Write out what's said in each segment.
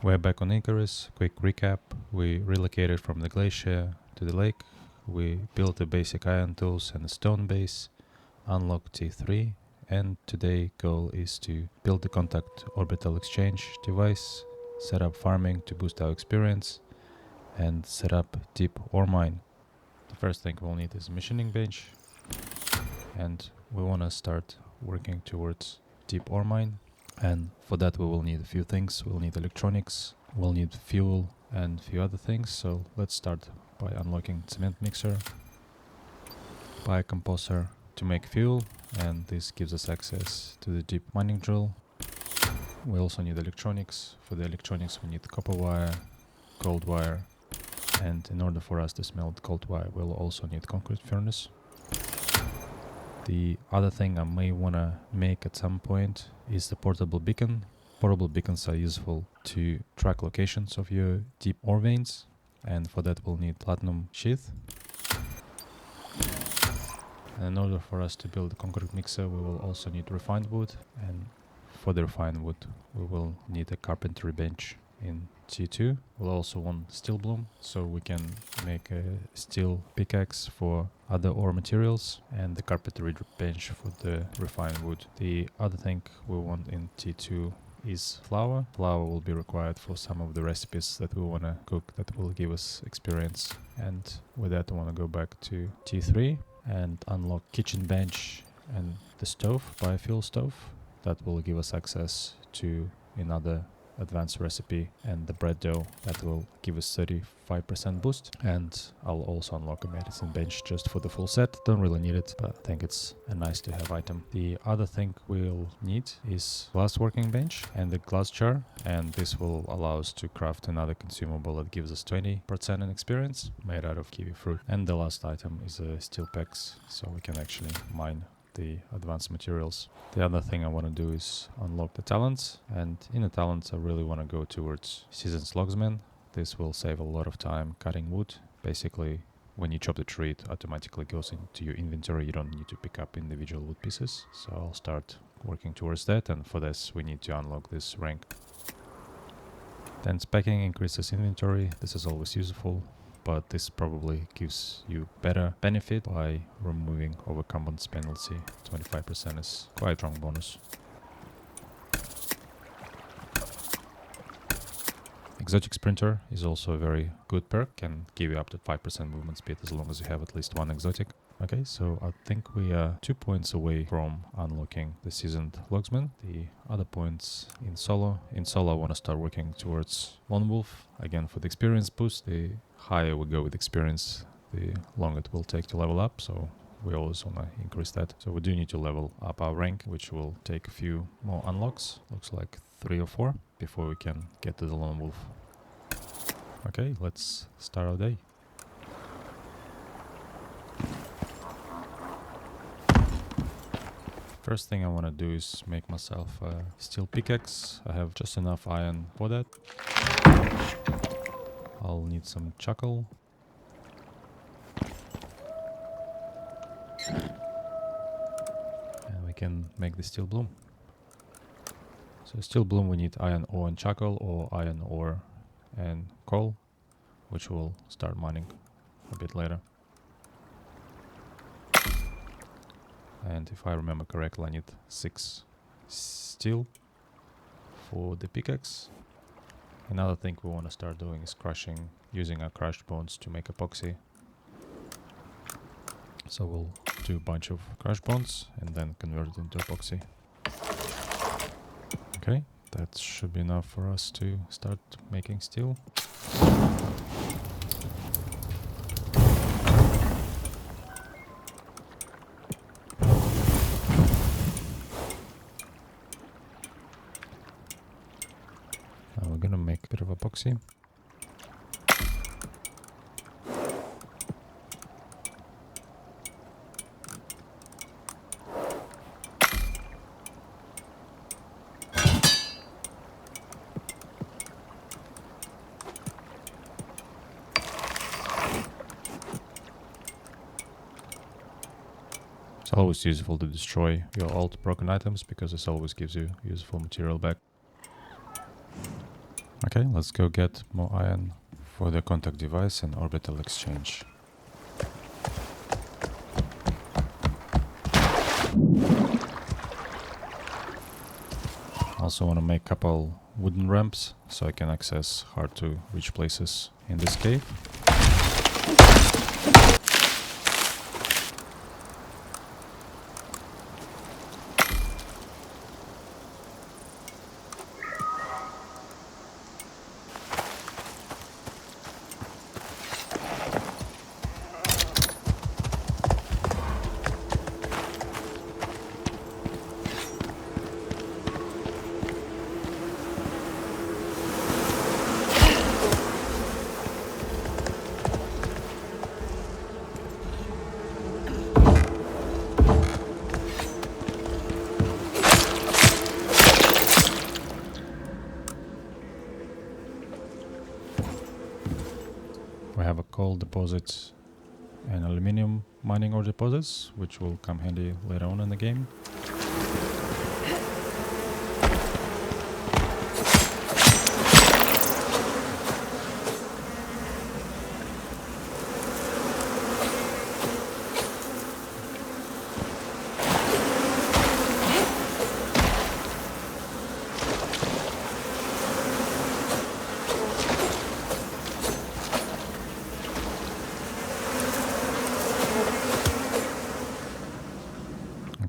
We're back on Icarus. Quick recap. We relocated from the glacier to the lake. We built the basic iron tools and a stone base, unlocked T3, and today goal is to build the Contact Orbital Exchange device, set up farming to boost our experience, and set up deep ore mine. The first thing we'll need is a machining bench, and we want to start working towards deep ore mine. And for that we will need a few things. We'll need electronics, we'll need fuel and a few other things. So let's start by unlocking cement mixer, biocomposer to make fuel, and this gives us access to the deep mining drill. We also need electronics. For the electronics we need copper wire, gold wire, and in order for us to smelt gold wire we'll also need concrete furnace. The other thing I may want to make at some point is the portable beacon. Portable beacons are useful to track locations of your deep ore veins, and for that we'll need platinum sheath. And in order for us to build a concrete mixer we will also need refined wood, and for the refined wood we will need a carpentry bench in T2. We'll also want steel bloom so we can make a steel pickaxe for other ore materials, and the carpentry bench for the refined wood. The other thing we want in T2 is flour. Flour will be required for some of the recipes that we want to cook that will give us experience. And with that I want to go back to T3 and unlock kitchen bench and the stove, biofuel stove. That will give us access to another advanced recipe and the bread dough that will give us 35% boost. And I'll also unlock a medicine bench just for the full set. Don't really need it, but I think it's a nice to have item. The other thing we'll need is glass working bench and the glass jar, and this will allow us to craft another consumable that gives us 20% in experience made out of kiwi fruit. And the last item is a steel pex, so we can actually mine the advanced materials. The other thing I want to do is unlock the talents, and in the talents I really want to go towards seasoned logsman. This will save a lot of time cutting wood. Basically when you chop the tree it automatically goes into your inventory, you don't need to pick up individual wood pieces. So I'll start working towards that, and for this we need to unlock this rank. Then specking increases inventory. This is always useful, but this probably gives you better benefit by removing overcompensation penalty. 25% is quite a strong bonus. Exotic Sprinter is also a very good perk, can give you up to 5% movement speed as long as you have at least one exotic. Okay, so I think we are 2 points away from unlocking the seasoned logsman. The other points in solo. In solo I want to start working towards Lone Wolf. Again, for the experience boost, the higher we go with experience, the longer it will take to level up, so we always want to increase that. So we do need to level up our rank, which will take a few more unlocks. Looks like 3 or 4 before we can get to the Lone Wolf. Okay, let's start our day. First thing I want to do is make myself a steel pickaxe. I have just enough iron for that. I'll need some charcoal. And we can make the steel bloom. So steel bloom we need iron ore and charcoal, or iron ore and coal, which we'll start mining a bit later. And if I remember correctly I need 6 steel for the pickaxe. Another thing we want to start doing is crushing, using our crushed bones to make epoxy. So we'll do a bunch of crushed bones and then convert it into epoxy. Okay, that should be enough for us to start making steel. Now we're gonna make a bit of epoxy. It's always useful to destroy your old broken items because this always gives you useful material back. Okay, let's go get more iron for the contact device and orbital exchange. Also want to make a couple wooden ramps so I can access hard to reach places in this cave. We have a coal deposit and aluminium mining ore deposits, which will come handy later on in the game.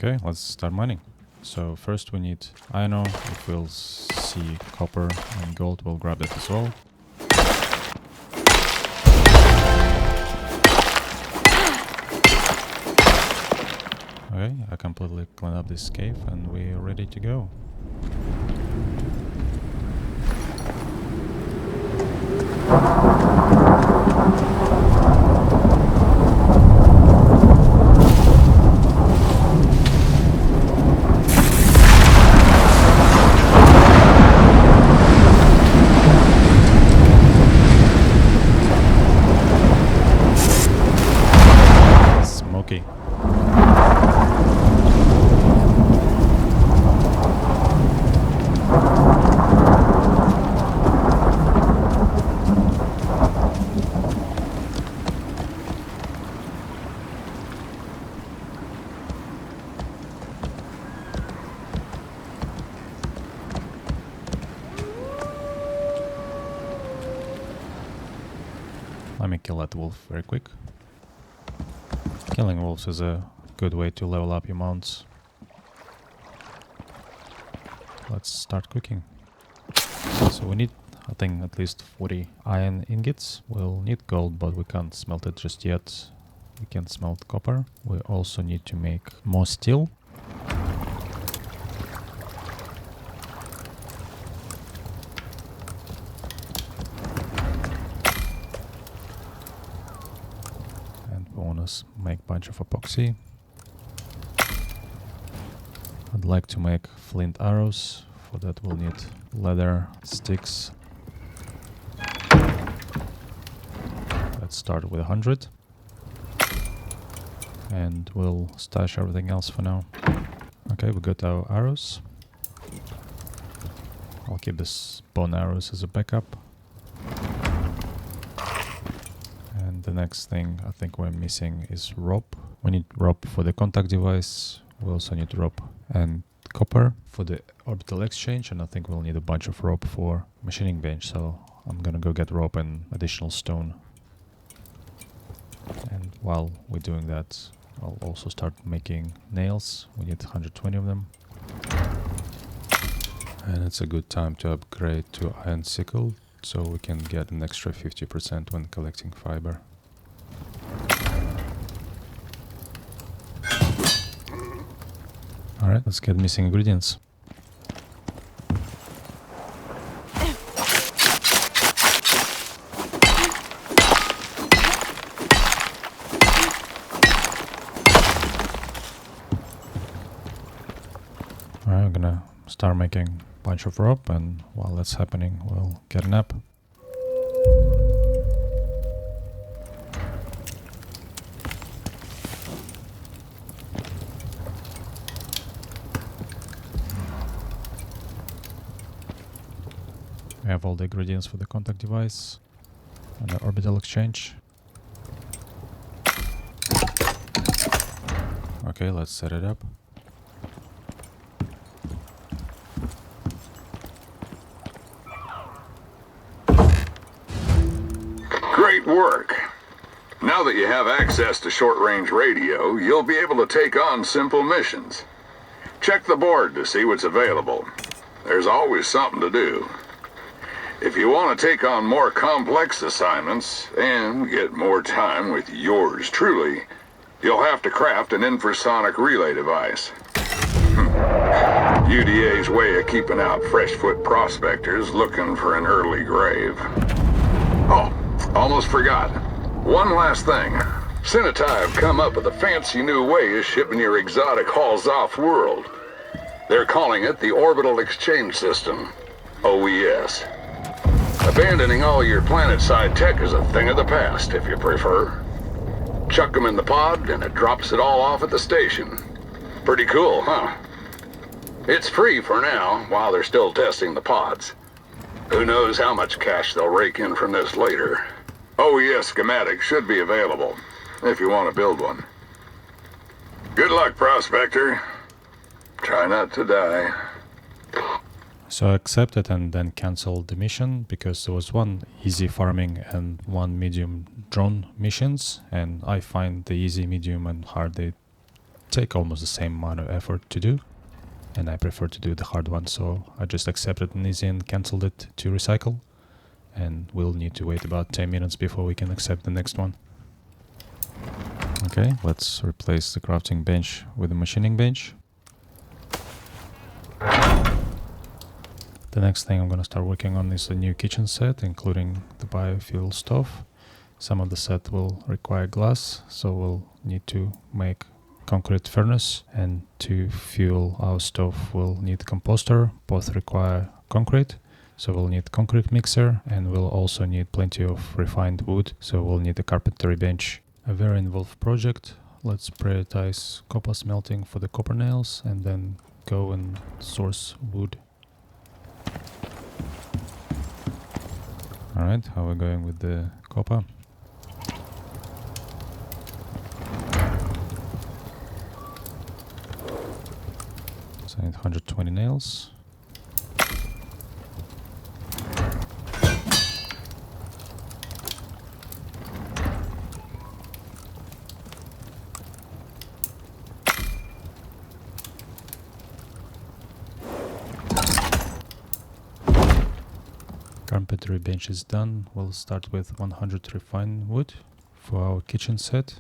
Okay, let's start mining. So first we need iron ore. If we'll see copper and gold, we'll grab it as well. Okay, I completely cleaned up this cave and we're ready to go. Smoky. Let me kill that wolf very quick. Killing wolves is a good way to level up your mounts. Let's start cooking. So we need, I think, at least 40 iron ingots. We'll need gold, but we can't smelt it just yet. We can smelt copper. We also need to make more steel. Make bunch of epoxy. I'd like to make flint arrows. For that we'll need leather, sticks. Let's start with 100. And we'll stash everything else for now. Okay, we got our arrows. I'll keep this bone arrows as a backup. The next thing I think we're missing is rope. We need rope for the contact device. We also need rope and copper for the orbital exchange, and I think we'll need a bunch of rope for machining bench, so I'm gonna go get rope and additional stone. And while we're doing that, I'll also start making nails. We need 120 of them. And it's a good time to upgrade to iron sickle, so we can get an extra 50% when collecting fiber. Alright, let's get missing ingredients. Alright, I'm gonna start making a bunch of rope, and while that's happening, we'll get a nap. We have all the ingredients for the contact device and the orbital exchange. Okay, let's set it up. Great work. Now that you have access to short-range radio, you'll be able to take on simple missions. Check the board to see what's available. There's always something to do. If you want to take on more complex assignments and get more time with yours truly, you'll have to craft an infrasonic relay device. UDA's way of keeping out fresh-foot prospectors looking for an early grave. Oh, almost forgot. One last thing. Cinetai have come up with a fancy new way of shipping your exotic hauls off-world. They're calling it the Orbital Exchange System, OES. Abandoning all your planet-side tech is a thing of the past, if you prefer. Chuck them in the pod, and it drops it all off at the station. Pretty cool, huh? It's free for now, while they're still testing the pods. Who knows how much cash they'll rake in from this later. OES schematics should be available, if you want to build one. Good luck, Prospector. Try not to die. So I accepted and then canceled the mission because there was one easy farming and one medium drone missions, and I find the easy, medium and hard, they take almost the same amount of effort to do, and I prefer to do the hard one, so I just accepted an easy and cancelled it to recycle, and we'll need to wait about 10 minutes before we can accept the next one. Okay, let's replace the crafting bench with the machining bench. The next thing I'm going to start working on is a new kitchen set, including the biofuel stove. Some of the set will require glass, so we'll need to make concrete furnace, and to fuel our stove we'll need composter. Both require concrete, so we'll need concrete mixer, and we'll also need plenty of refined wood, so we'll need a carpentry bench. A very involved project. Let's prioritize copper smelting for the copper nails and then go and source wood. Alright, how are we going with the copper? So I need 120 nails. Carpentry bench is done. We'll start with 100 refined wood for our kitchen set.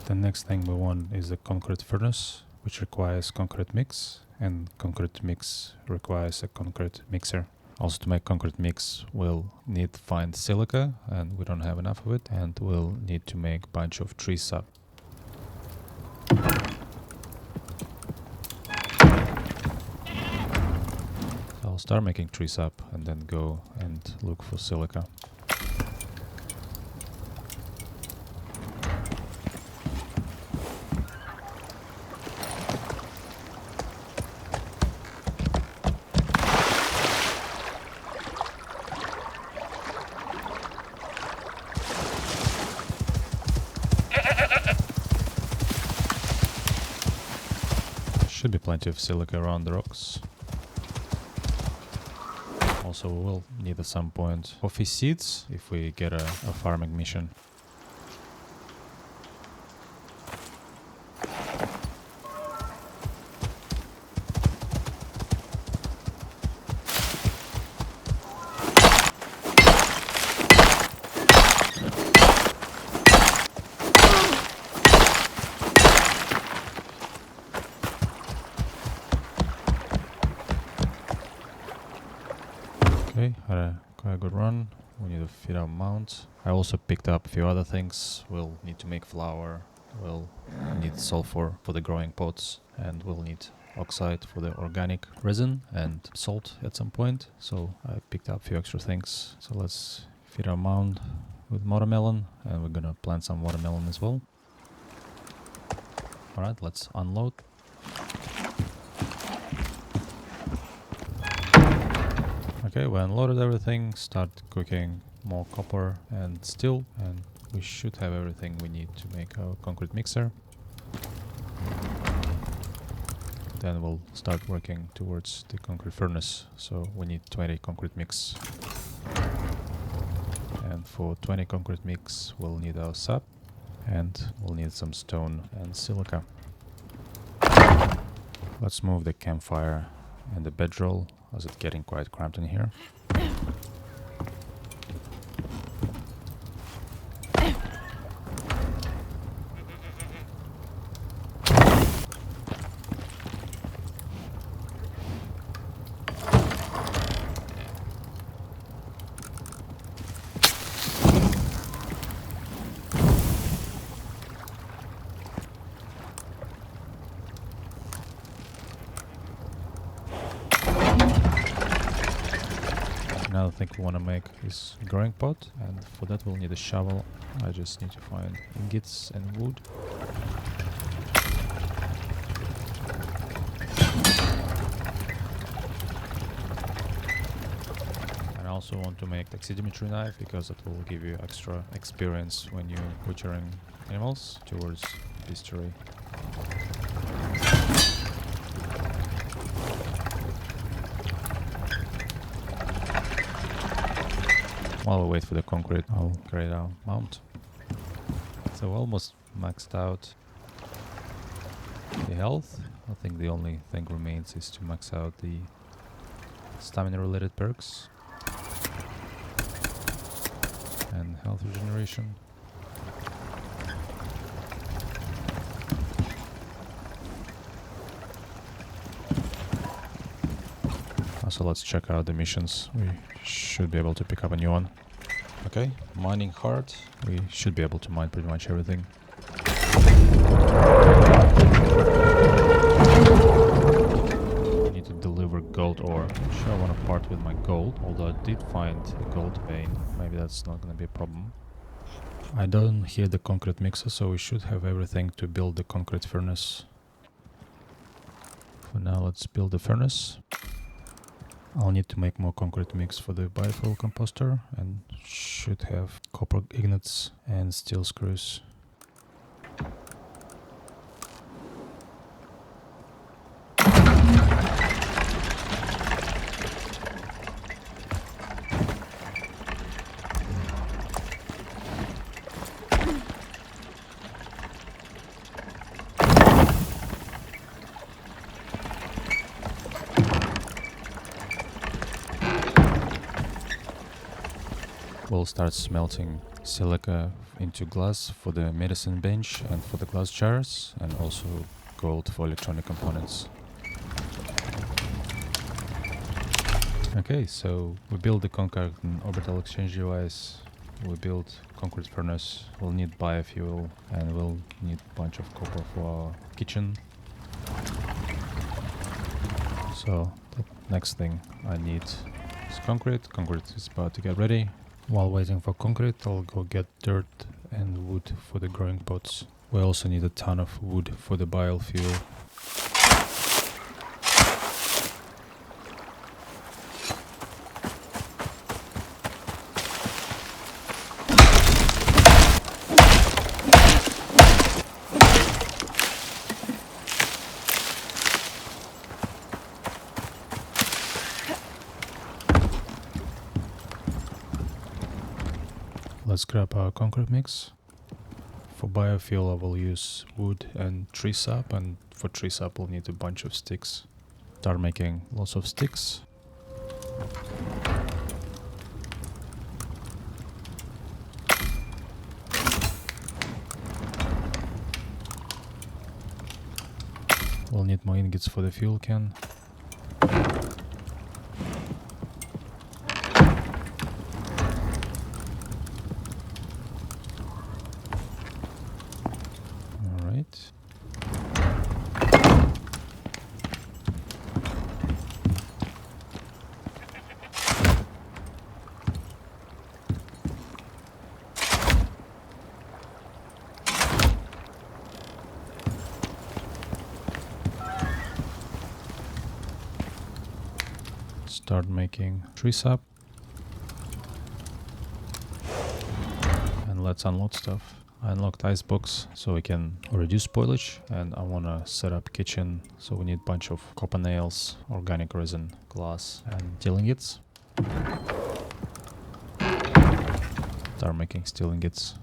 The next thing we want is a concrete furnace, which requires concrete mix, and concrete mix requires a concrete mixer. Also, to make concrete mix, we'll need fine silica, and we don't have enough of it, and we'll need to make a bunch of tree sap. I'll start making tree sap and then go and look for silica. There should be plenty of silica around the rocks. Also, we will need at some point coffee seeds if we get a farming mission. Okay, had a quite good run. We need to fit our mount. I also picked up a few other things. We'll need to make flour. We'll need sulfur for the growing pots, and we'll need oxide for the organic resin and salt at some point. So I picked up a few extra things. So let's fit our mound with watermelon, and we're gonna plant some watermelon as well. Alright, let's unload. Okay, we unloaded everything, start cooking more copper and steel, and we should have everything we need to make our concrete mixer. Then we'll start working towards the concrete furnace, so we need 20 concrete mix. And for 20 concrete mix we'll need our sap, and we'll need some stone and silica. Let's move the campfire and the bedroll, as it's getting quite cramped in here. Another thing we want to make is growing pot, and for that we'll need a shovel. I just need to find ingots and wood. And I also want to make taxidermy knife, because it will give you extra experience when you're butchering animals towards history. While we wait for the concrete, I'll create our mount. So almost maxed out the health. I think the only thing remains is to max out the stamina related perks and health regeneration. So let's check out the missions. We should be able to pick up a new one. Okay, mining hard. We should be able to mine pretty much everything. I need to deliver gold ore. I'm sure I want to part with my gold, although I did find a gold vein. Maybe that's not going to be a problem. I don't hear the concrete mixer, so we should have everything to build the concrete furnace. For now, let's build the furnace. I'll need to make more concrete mix for the biofuel composter, and should have copper ingots and steel screws. We'll start smelting silica into glass for the medicine bench and for the glass jars, and also gold for electronic components. Okay, so we build the Contact and Orbital Exchange device, we build concrete furnace, we'll need biofuel, and we'll need a bunch of copper for our kitchen. So the next thing I need is concrete. Concrete is about to get ready. While waiting for concrete, I'll go get dirt and wood for the growing pots. We also need a ton of wood for the biofuel. Let's grab our concrete mix. For biofuel I will use wood and tree sap, and for tree sap we'll need a bunch of sticks. Start making lots of sticks. We'll need more ingots for the fuel can. Alright. start making tree sap. And let's unload stuff. I unlocked icebox so we can reduce spoilage, and I want to set up kitchen, so we need a bunch of copper nails, organic resin, glass and steel ingots. Start making steel ingots.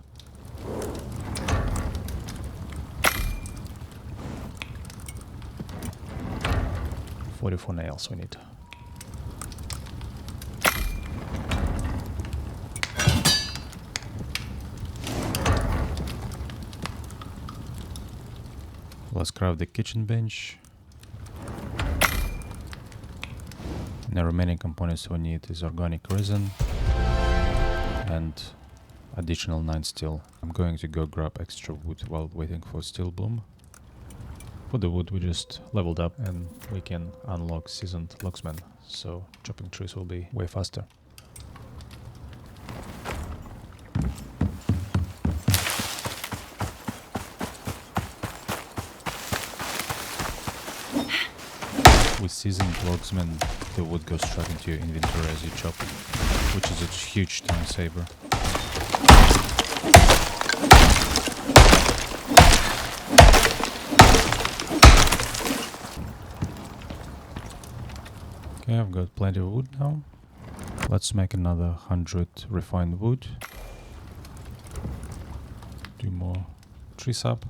$44 nails we need. Let's craft the kitchen bench. And the remaining components we need is organic resin and additional 9 steel. I'm going to go grab extra wood while waiting for steel bloom. For the wood we just leveled up and we can unlock seasoned locksman, so chopping trees will be way faster. With seasoned locksman, the wood goes straight into your inventory as you chop, which is a huge time saver. Okay, I've got plenty of wood now. Let's make another 100 refined wood. Do more tree sap.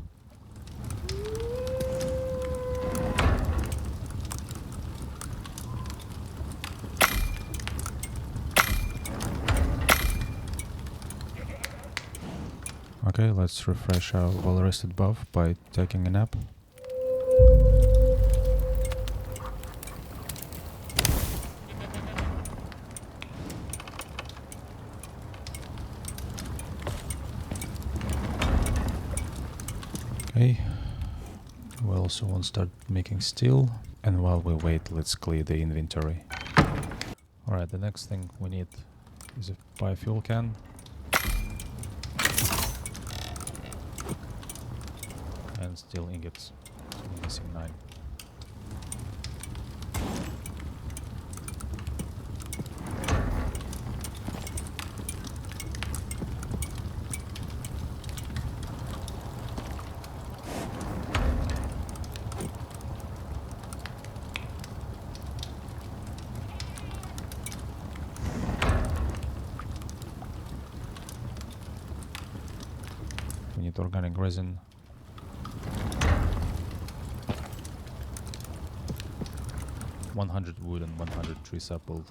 Okay, let's refresh our well-rested buff by taking a nap. Okay, we also want to start making steel, and while we wait, let's clear the inventory. Alright, the next thing we need is a biofuel can. And steel ingots, so we're missing 9. We need organic resin. $100 wood and 100 tree sap will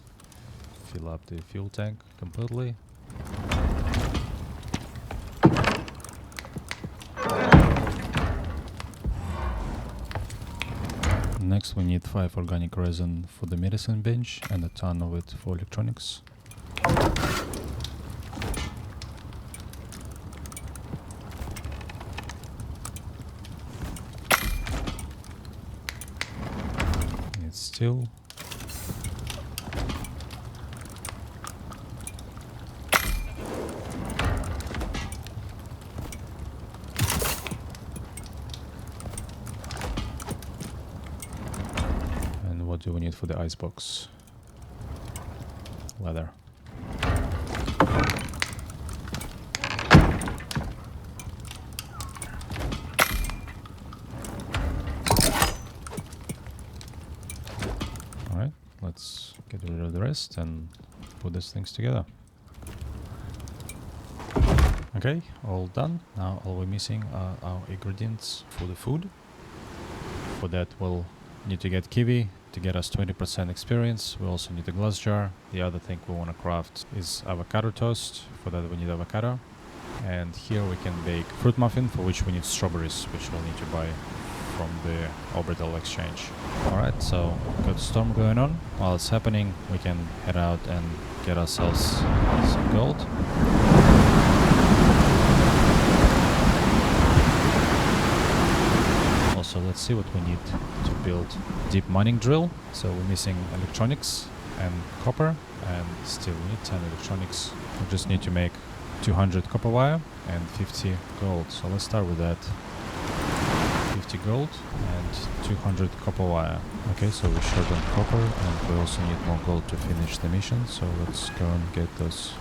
fill up the fuel tank completely. Next we need 5 organic resin for the medicine bench and a ton of it for electronics. Steel. And what do we need for the icebox? Leather. Let's get rid of the rest and put these things together. Okay, all done. Now all we're missing are our ingredients for the food. For that we'll need to get kiwi to get us 20% experience. We also need a glass jar. The other thing we want to craft is avocado toast. For that we need avocado. And here we can bake fruit muffin, for which we need strawberries, which we'll need to buy from the Orbital Exchange. Alright, so got a storm going on. While it's happening, we can head out and get ourselves some gold. Also, let's see what we need to build deep mining drill. So we're missing electronics and copper and steel. We need 10 electronics. We just need to make 200 copper wire and 50 gold. So let's start with that. 50 50 gold and 200 copper wire. Okay, so we're short on copper and we also need more gold to finish the mission, so let's go and get those.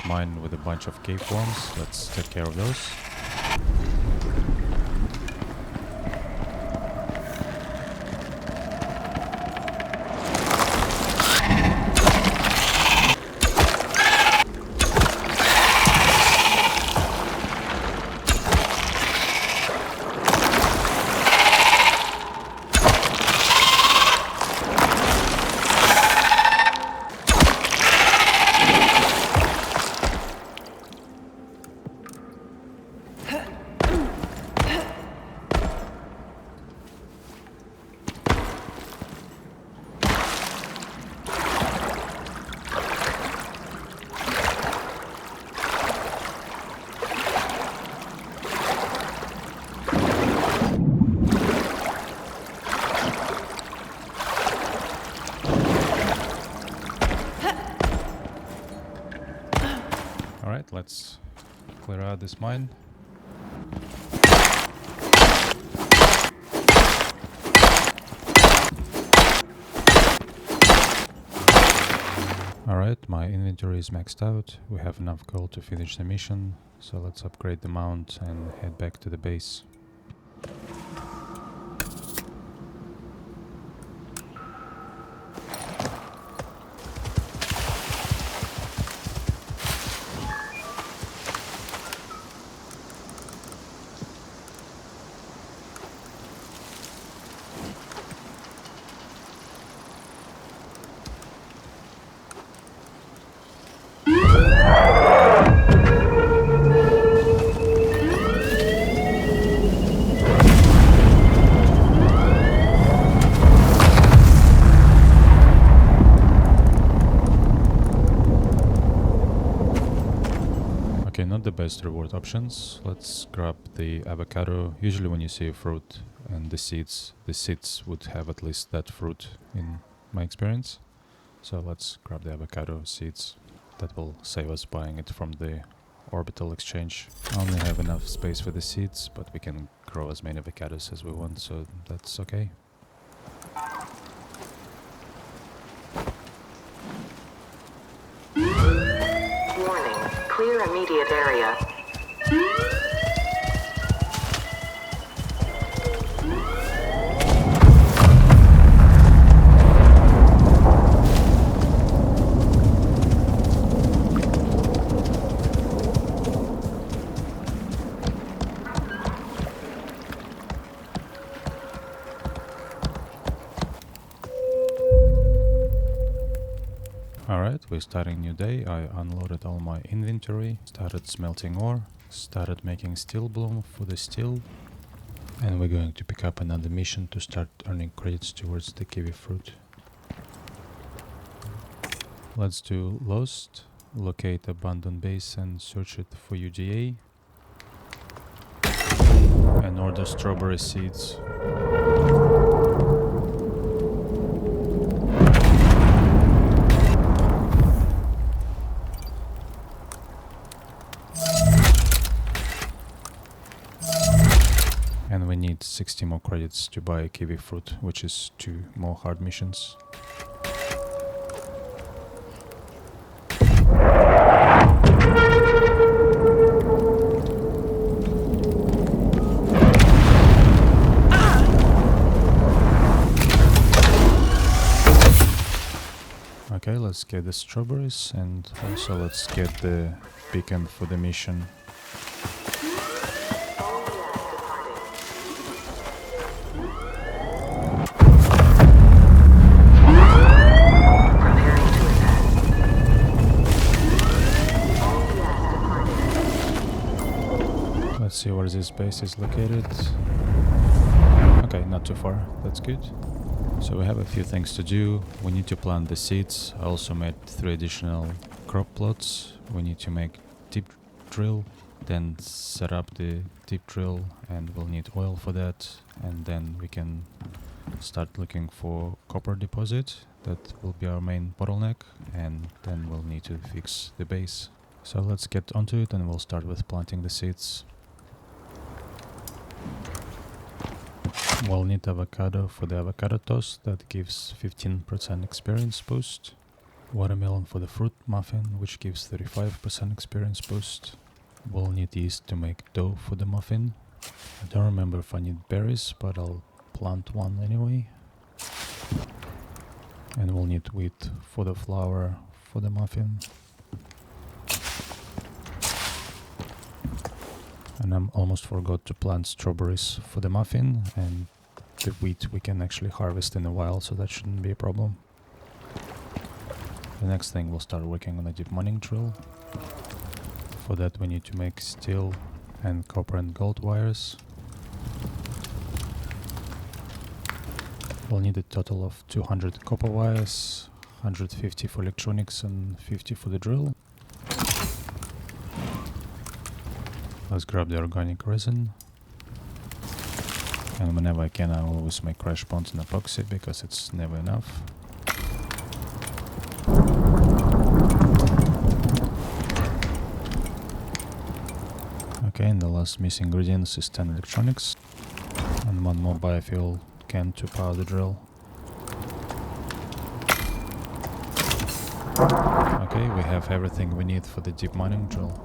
Mine with a bunch of cave worms. Let's take care of those. Alright, let's clear out this mine. Alright, my inventory is maxed out. We have enough gold to finish the mission, so let's upgrade the mount and head back to the base. Okay, not the best reward options. Let's grab the avocado. Usually when you see a fruit and the seeds would have at least that fruit in my experience. So let's grab the avocado seeds. That will save us buying it from the orbital exchange. I only have enough space for the seeds, but we can grow as many avocados as we want, so that's okay. Warning, clear immediate area. Alright, we're starting new day. I unloaded all my inventory, started smelting ore, started making steel bloom for the steel, and we're going to pick up another mission to start earning credits towards the kiwi fruit. Let's do Lost, locate abandoned base and search it for UDA, and order strawberry seeds. And we need need 60 more credits to buy kiwi fruit, which is 2 more hard missions. Okay, let's get the strawberries, and also let's get the beacon for the mission. Let's see where this base is located. Okay, not too far, that's good. So we have a few things to do. We need to plant the seeds. I also made 3 additional crop plots. We need to make deep drill, then set up the deep drill, and we'll need oil for that. And then we can start looking for copper deposit. That will be our main bottleneck, and then we'll need to fix the base. So let's get onto it, and we'll start with planting the seeds. We'll need avocado for the avocado toast, that gives 15% experience boost. Watermelon for the fruit muffin, which gives 35% experience boost. We'll need yeast to make dough for the muffin. I don't remember if I need berries, but I'll plant one anyway. And we'll need wheat for the flour for the muffin. And I almost forgot to plant strawberries for the muffin, and the wheat we can actually harvest in a while, so that shouldn't be a problem. The next thing, we'll start working on a deep mining drill. For that we need to make steel and copper and gold wires. We'll need a total of 200 copper wires, 150 for electronics and 50 for the drill. Let's grab the organic resin. And whenever I can, I always make crash bonds and epoxy, because it's never enough. Okay, and the last missing ingredients is 10 electronics. And 1 more biofuel can to power the drill. Okay, we have everything we need for the deep mining drill.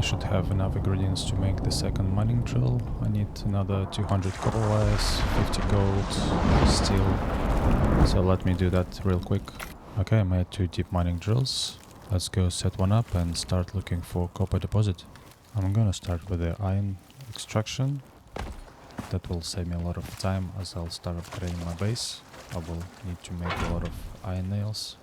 Should have enough ingredients to make the second mining drill. I need another 200 copper wires, 50 gold, steel. So let me do that real quick. Okay, I made 2 deep mining drills. Let's go set one up and start looking for copper deposit. I'm gonna start with the iron extraction. That will save me a lot of time, as I'll start upgrading my base. I will need to make a lot of iron nails.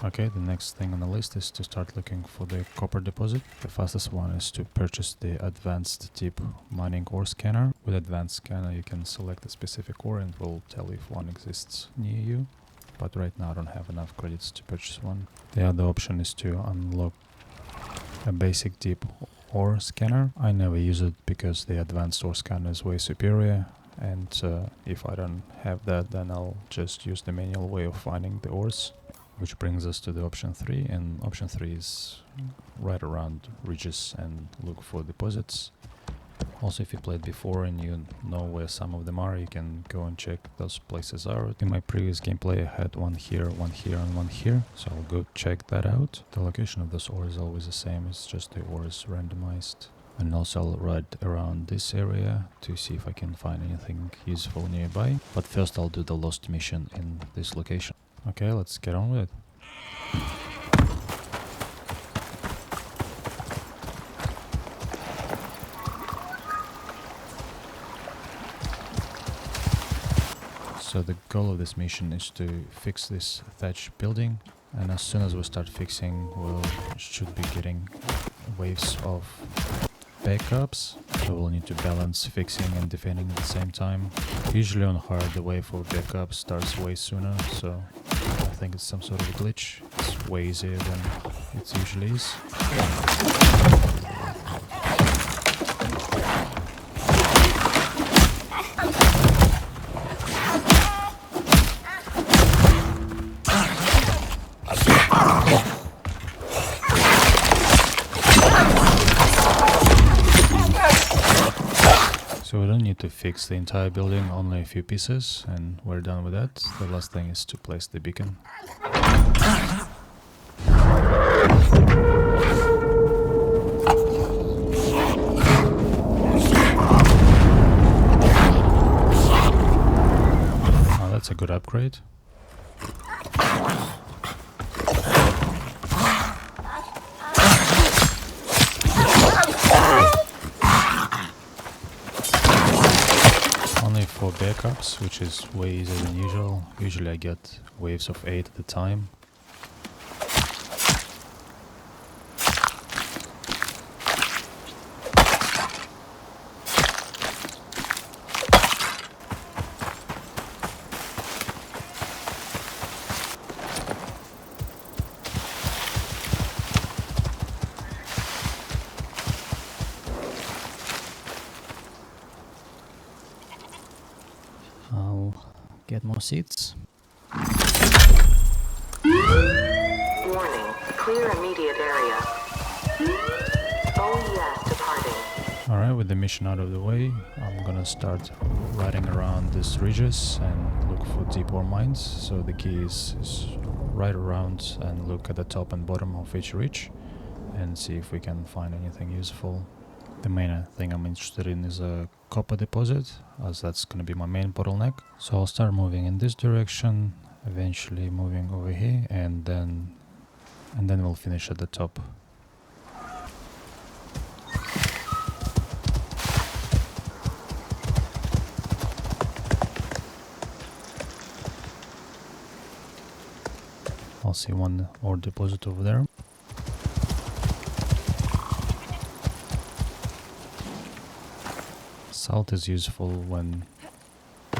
Okay, the next thing on the list is to start looking for the copper deposit. The fastest one is to purchase the advanced deep mining ore scanner. With advanced scanner you can select a specific ore and it will tell you if one exists near you. But right now I don't have enough credits to purchase one. The other option is to unlock a basic deep ore scanner. I never use it because the advanced ore scanner is way superior. And if I don't have that, then I'll just use the manual way of finding the ores. Which brings us to the option 3, and option 3 is right around ridges and look for deposits. Also, if you played before and you know where some of them are, you can go and check those places out. In my previous gameplay I had one here, and one here, so I'll go check that out. The location of those ores is always the same, it's just the ore is randomized. And also I'll ride around this area to see if I can find anything useful nearby. But first I'll do the lost mission in this location. Okay, let's get on with it. So the goal of this mission is to fix this thatch building, and as soon as we start fixing, should be getting waves of backups. So we'll need to balance fixing and defending at the same time. Usually on hard the wave of backup starts way sooner, so I think it's some sort of a glitch. It's way easier than it usually is. don't need to fix the entire building, only a few pieces, and we're done with that. The last thing is to place the beacon. Oh, that's a good upgrade. Only 4 backups, which is way easier than usual. Usually I get waves of 8 at a time. I'll get more seats. Warning, clear immediate area. OES departing. Alright, with the mission out of the way, I'm gonna start riding around these ridges and look for deep ore mines. So the key is ride around and look at the top and bottom of each ridge and see if we can find anything useful. The main thing I'm interested in is a copper deposit, as that's gonna be my main bottleneck. So I'll start moving in this direction, eventually moving over here, and then we'll finish at the top. I'll see one ore deposit over there. Salt is useful when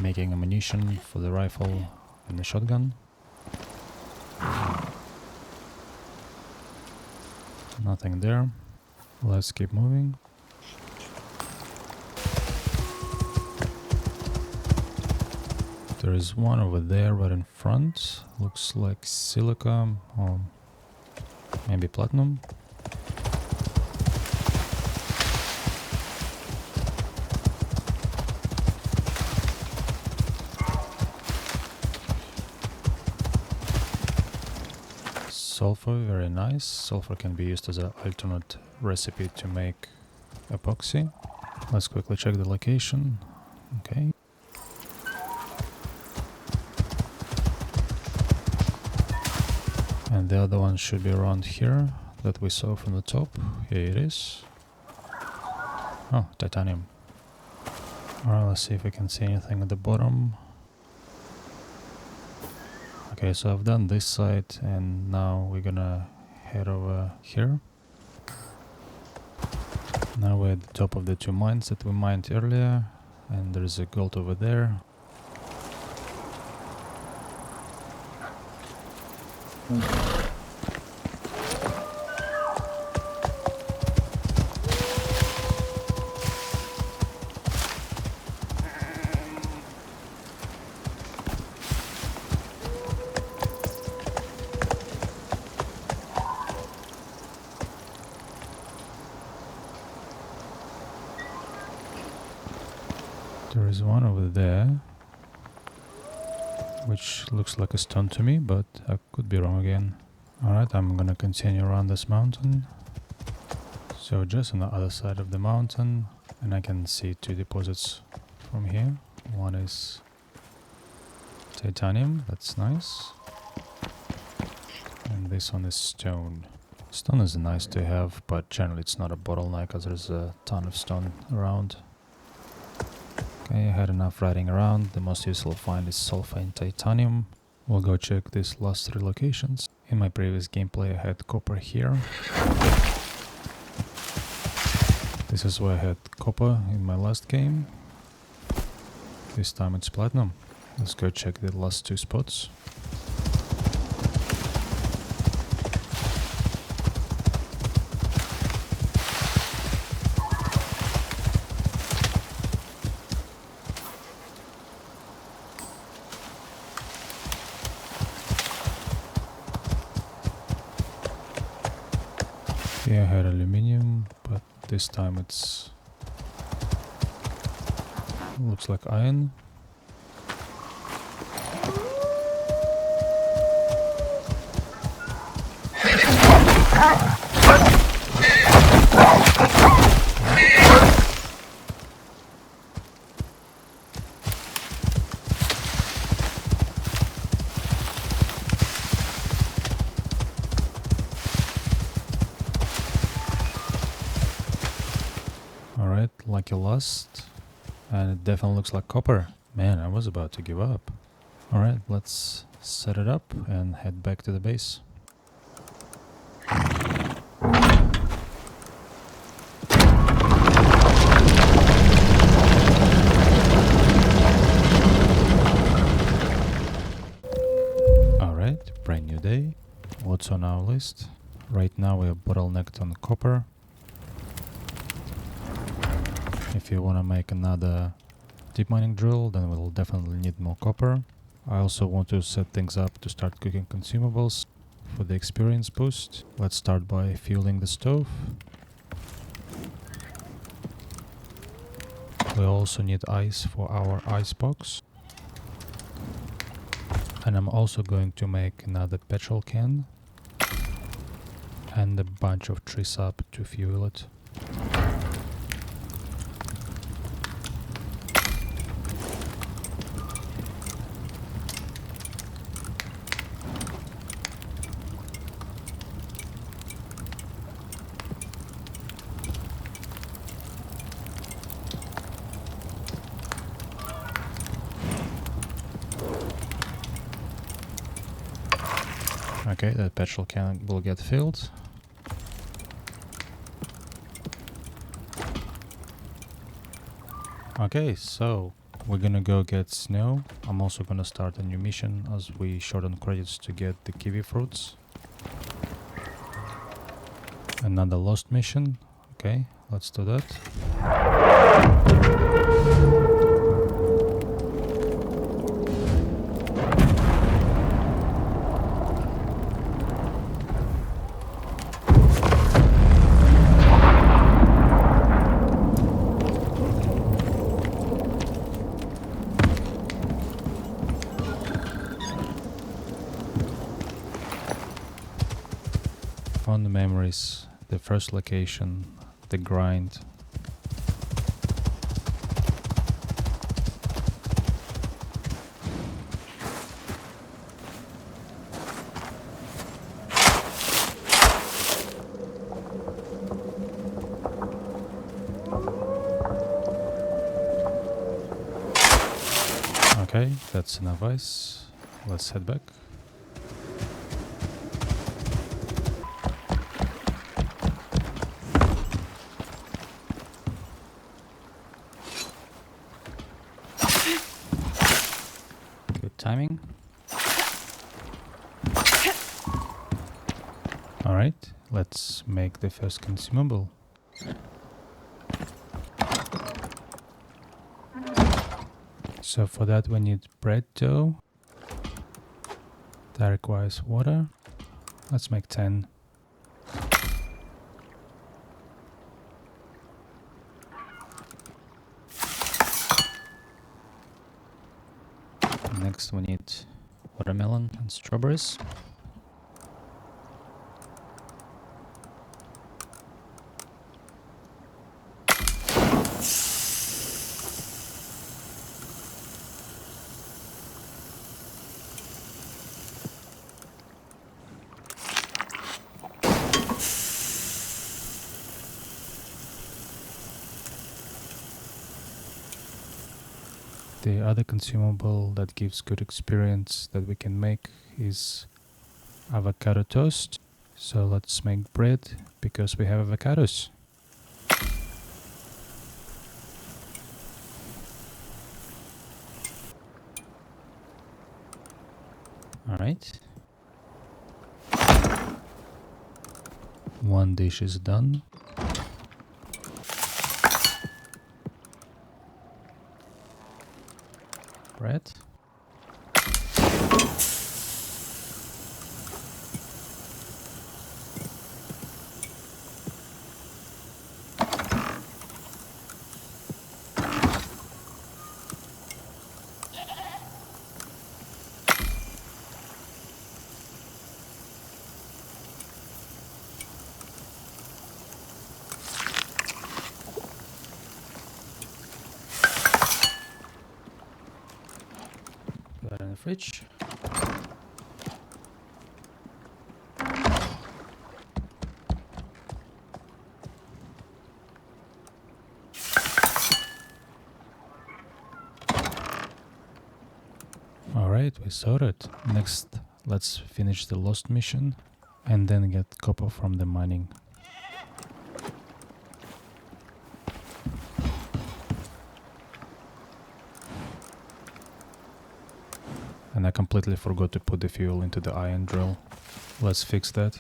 making ammunition for the rifle and the shotgun. Nothing there. Let's keep moving. There is one over there right in front. Looks like silica or maybe platinum. Sulfur, very nice. Sulfur can be used as an alternate recipe to make epoxy. Let's quickly check the location. Okay. And the other one should be around here that we saw from the top. Here it is. Oh, titanium. Alright, let's see if we can see anything at the bottom. Okay, so I've done this side and now we're gonna head over here. Now we're at the top of the 2 mines that we mined earlier, and there's a gold over there. There is one over there, which looks like a stone to me, but I could be wrong again. Alright, I'm gonna continue around this mountain. So just on the other side of the mountain, and I can see 2 deposits from here. One is titanium, that's nice. And this one is stone. Stone is nice to have, but generally it's not a bottleneck as there's a ton of stone around. Okay, I had enough riding around. The most useful find is sulfur and titanium. We'll go check these last 3 locations. In my previous gameplay I had copper here. This is where I had copper in my last game. This time it's platinum. Let's go check the last 2 spots. Here I had aluminium, but this time it's Looks like iron. Alright, lucky lost. And it definitely looks like copper. Man, I was about to give up. Alright, let's set it up and head back to the base. Alright, brand new day. What's on our list? Right now we are bottlenecked on copper. If you want to make another deep mining drill, then we'll definitely need more copper. I also want to set things up to start cooking consumables for the experience boost. Let's start by fueling the stove. We also need ice for our ice box. And I'm also going to make another petrol can and a bunch of tree sap to fuel it. Okay, that petrol can will get filled. Okay, so we're gonna go get snow. I'm also gonna start a new mission as we short on credits to get the kiwi fruits. Another lost mission. Okay, let's do that. Fond memories, the first location, the grind. Okay, that's enough ice. Let's head back. Good timing. Alright, let's make the first consumable. So for that we need bread dough. That requires water. Let's make 10. Next we need watermelon and strawberries. The other consumable that gives good experience that we can make is avocado toast. So let's make bread because we have avocados. Alright. One dish is done. Bread. fridge. Alright, we sorted. Next, let's finish the lost mission and then get copper from the mining. And I completely forgot to put the fuel into the iron drill. Let's fix that.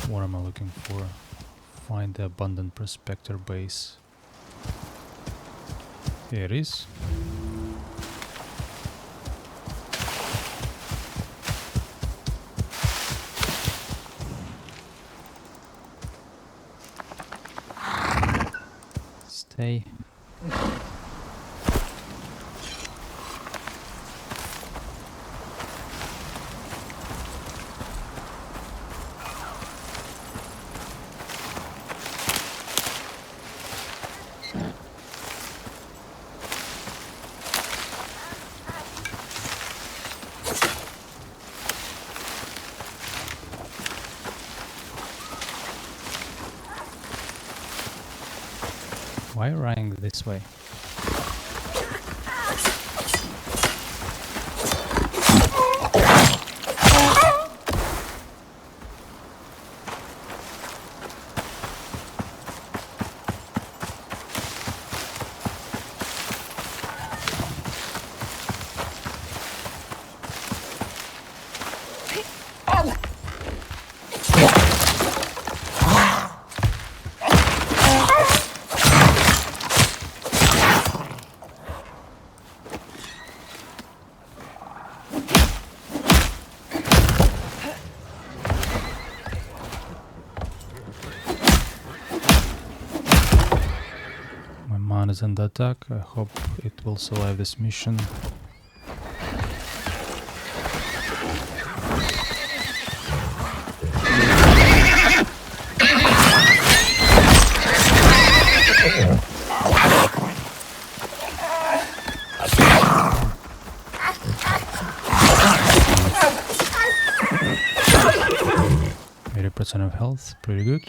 What am I looking for? Find the abandoned prospector base. Here it is. Stay. Why are you running this way? Is under attack. I hope it will survive this mission. %, of health, pretty good.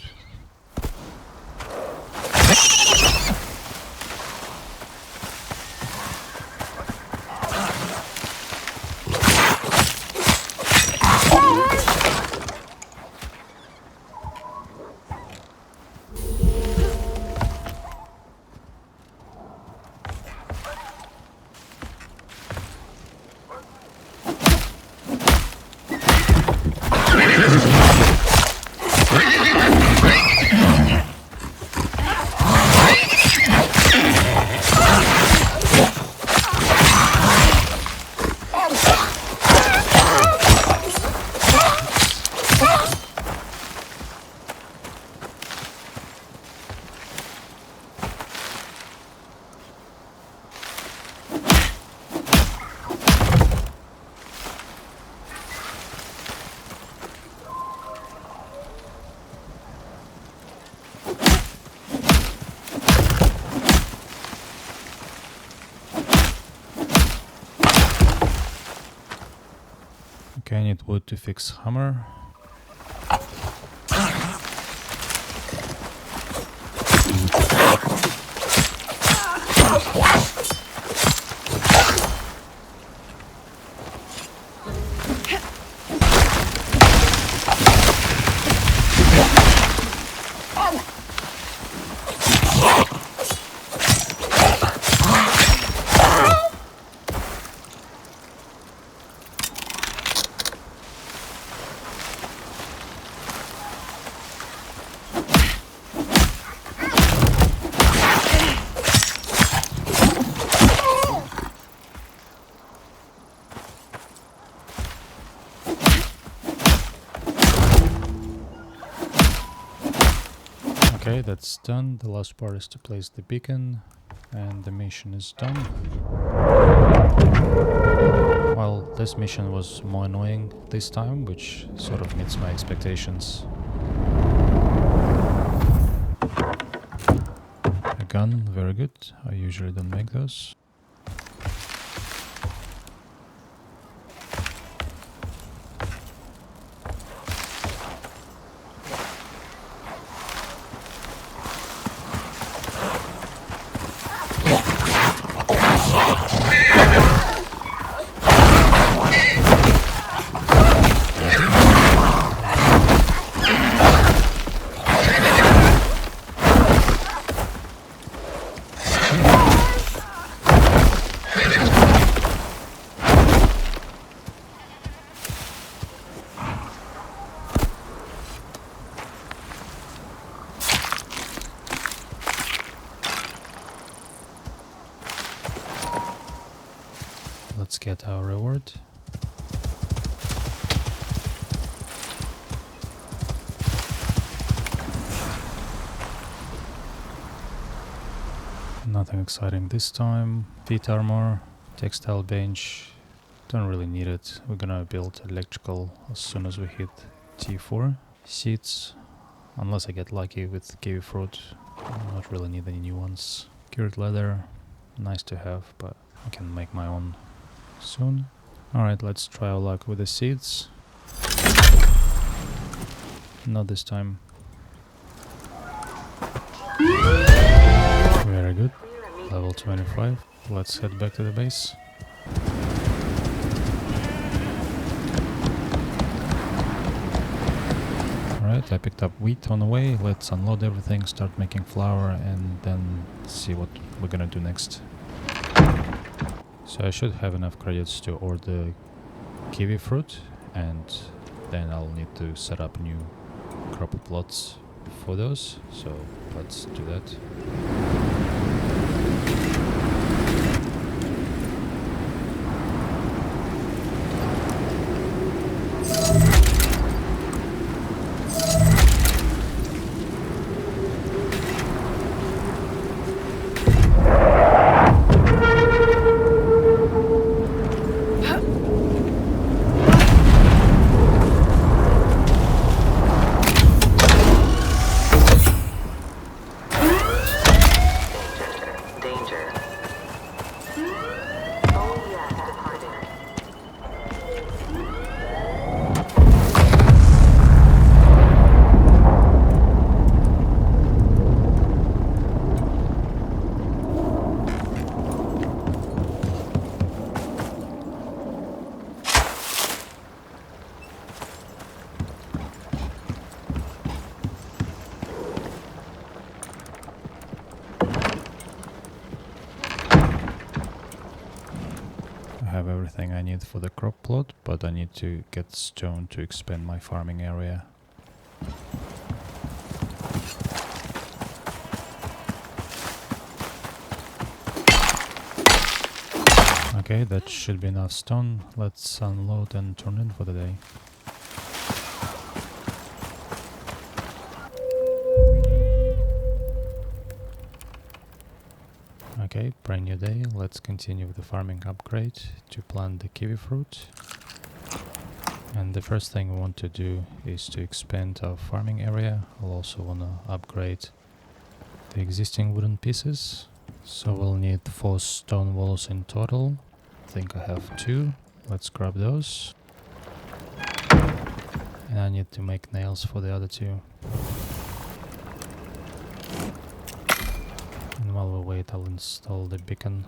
Okay, I need wood to fix hammer. Okay, that's done. The last part is to place the beacon, and the mission is done. Well, this mission was more annoying this time, which sort of meets my expectations. A gun, very good. I usually don't make those. Let's get our reward. Nothing exciting this time. Feet armor, textile bench. Don't really need it. We're gonna build electrical as soon as we hit T4. Seeds, unless I get lucky with kiwi fruit. I not really need any new ones. Cured leather, nice to have, but I can make my own soon. Alright, let's try our luck with the seeds. Not this time. Very good. Level 25. Let's head back to the base. Alright, I picked up wheat on the way. Let's unload everything, start making flour, and then see what we're gonna do next. So I should have enough credits to order kiwi fruit, and then I'll need to set up new crop plots for those. So let's do that. Have everything I need for the crop plot, but I need to get stone to expand my farming area. Okay, that should be enough stone. Let's unload and turn in for the day. Okay, brand new day. Let's continue with the farming upgrade to plant the kiwi fruit. And the first thing we want to do is to expand our farming area. I'll also want to upgrade the existing wooden pieces. So we'll need 4 stone walls in total. I think I have 2. Let's grab those. And I need to make nails for the other 2. And while we wait, I'll install the beacon.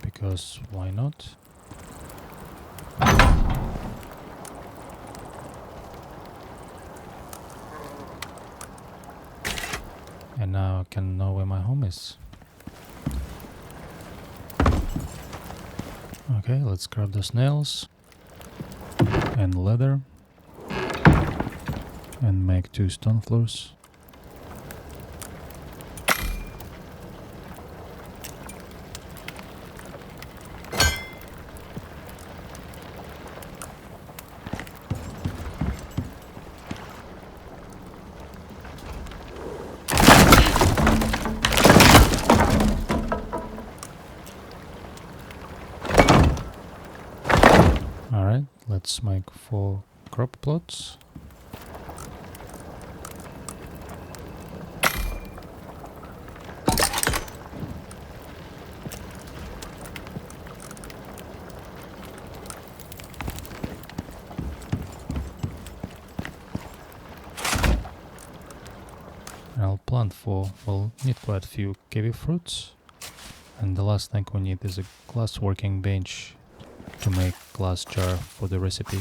Because why not? And now I can know where my home is. Okay, let's grab those nails and leather and make 2 stone floors. let's make 4 crop plots. I'll plant 4. We'll need quite a few kiwi fruits. And the last thing we need is a glass working bench to make glass jar for the recipe.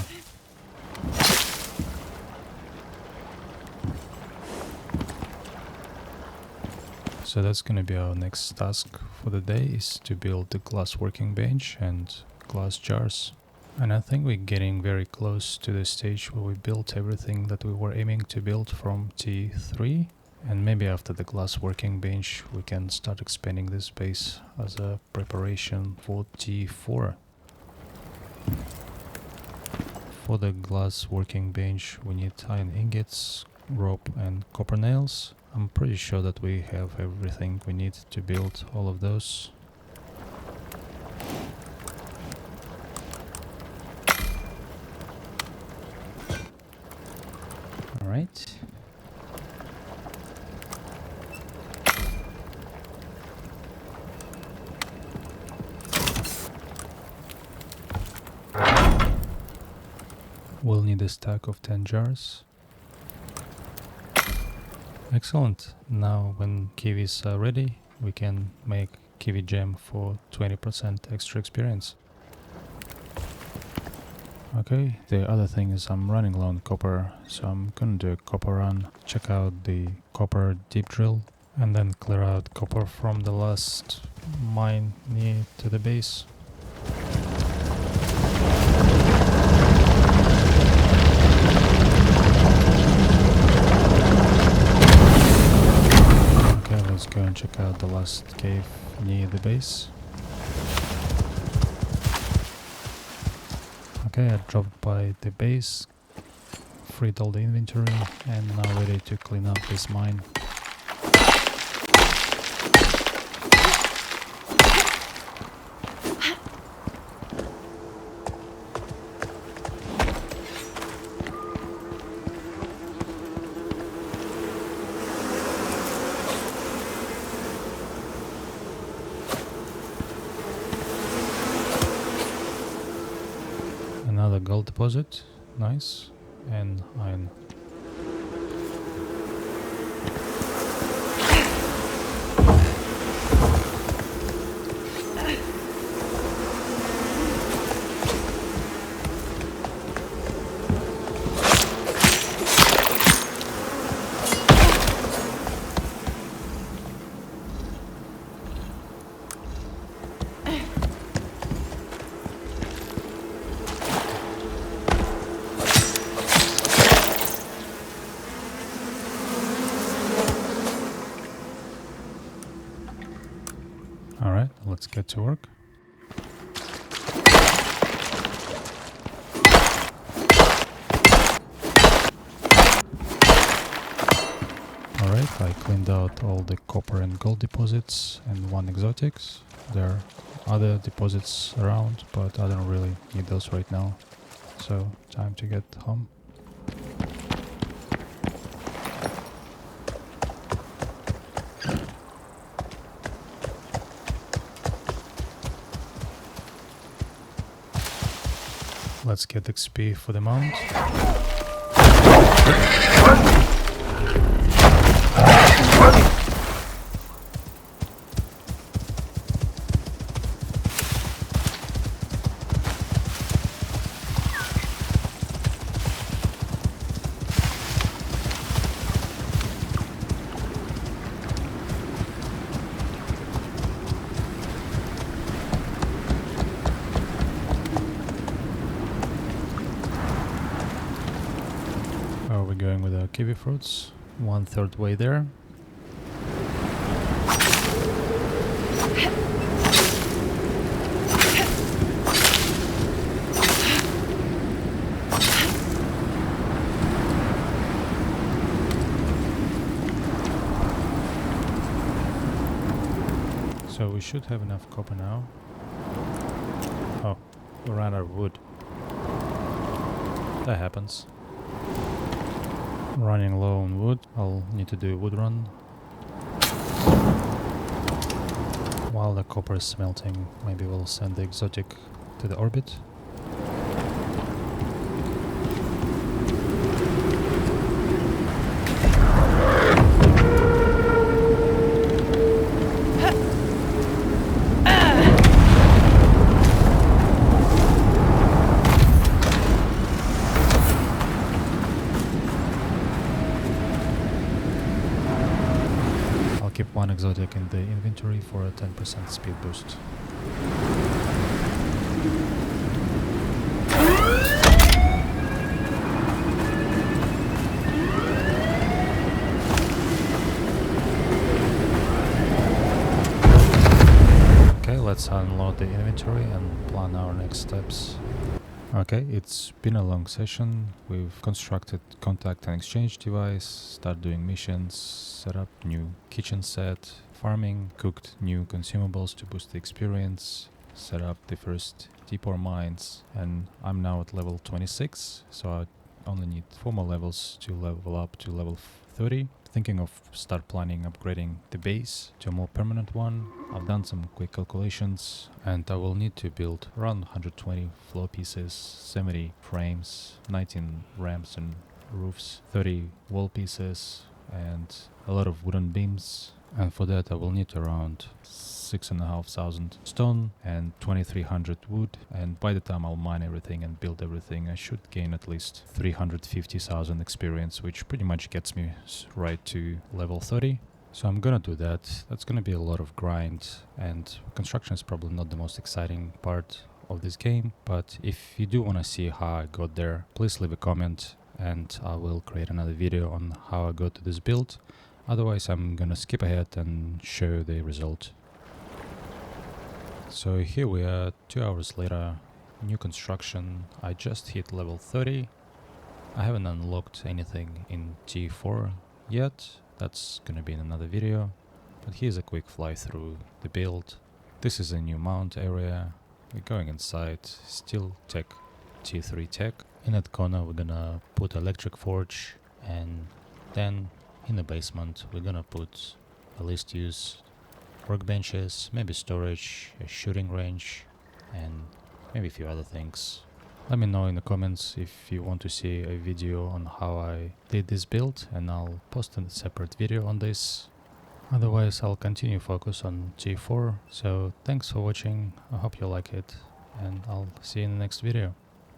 So that's gonna be our next task for the day, is to build the glass working bench and glass jars. And I think we're getting very close to the stage where we built everything that we were aiming to build from T3. And maybe after the glass working bench we can start expanding this base as a preparation for T4. For the glass working bench we need iron ingots, rope and copper nails. I'm pretty sure that we have everything we need to build all of those. Alright. We'll need a stack of 10 jars. Excellent. Now when kiwis are ready, we can make kiwi jam for 20% extra experience. Okay, the other thing is I'm running low on copper, so I'm gonna do a copper run, check out the copper deep drill, and then clear out copper from the last mine near to the base. Let's go and check out the last cave near the base. Okay, I dropped by the base, freed all the inventory, and now ready to clean up this mine. Another gold deposit, nice, and iron. Alright, let's get to work. Alright, I cleaned out all the copper and gold deposits and 1 exotics. There are other deposits around, but I don't really need those right now. So, time to get home. Let's get XP for the mount. We're going with our kiwi fruits, 1/3 way there. So we should have enough copper now. Oh, we ran out of wood. That happens. Running low on wood, I'll need to do a wood run. While the copper is smelting, maybe we'll send the exotic to the orbit. Keep one exotic in the inventory for a 10% speed boost. Okay, let's unload the inventory and plan our next steps. Okay, it's been a long session. We've constructed contact and exchange device, start doing missions, set up new kitchen set, farming, cooked new consumables to boost the experience, set up the first deep ore mines, and I'm now at level 26, so I only need 4 more levels to level up to level 30. Thinking of start planning upgrading the base to a more permanent one. I've done some quick calculations and I will need to build around 120 floor pieces, 70 frames, 19 ramps and roofs, 30 wall pieces and a lot of wooden beams, and for that I will need around 6,500 stone and 2,300 wood, and by the time I'll mine everything and build everything I should gain at least 350,000 experience, which pretty much gets me right to level 30. So I'm gonna do that. That's gonna be a lot of grind, and construction is probably not the most exciting part of this game, but if you do want to see how I got there, please leave a comment and I will create another video on how I got to this build. Otherwise I'm gonna skip ahead and show the result. So here we are, 2 hours later, new construction. I just hit level 30. I haven't unlocked anything in T4 yet. That's gonna be in another video. But here's a quick fly through the build. This is a new mount area. We're going inside, still tech, T3 tech. In that corner we're gonna put electric forge, and then in the basement we're gonna put a least used workbenches, maybe storage, a shooting range, and maybe a few other things. Let me know in the comments if you want to see a video on how I did this build, and I'll post a separate video on this. Otherwise I'll continue focus on T4. So thanks for watching, I hope you like it, and I'll see you in the next video.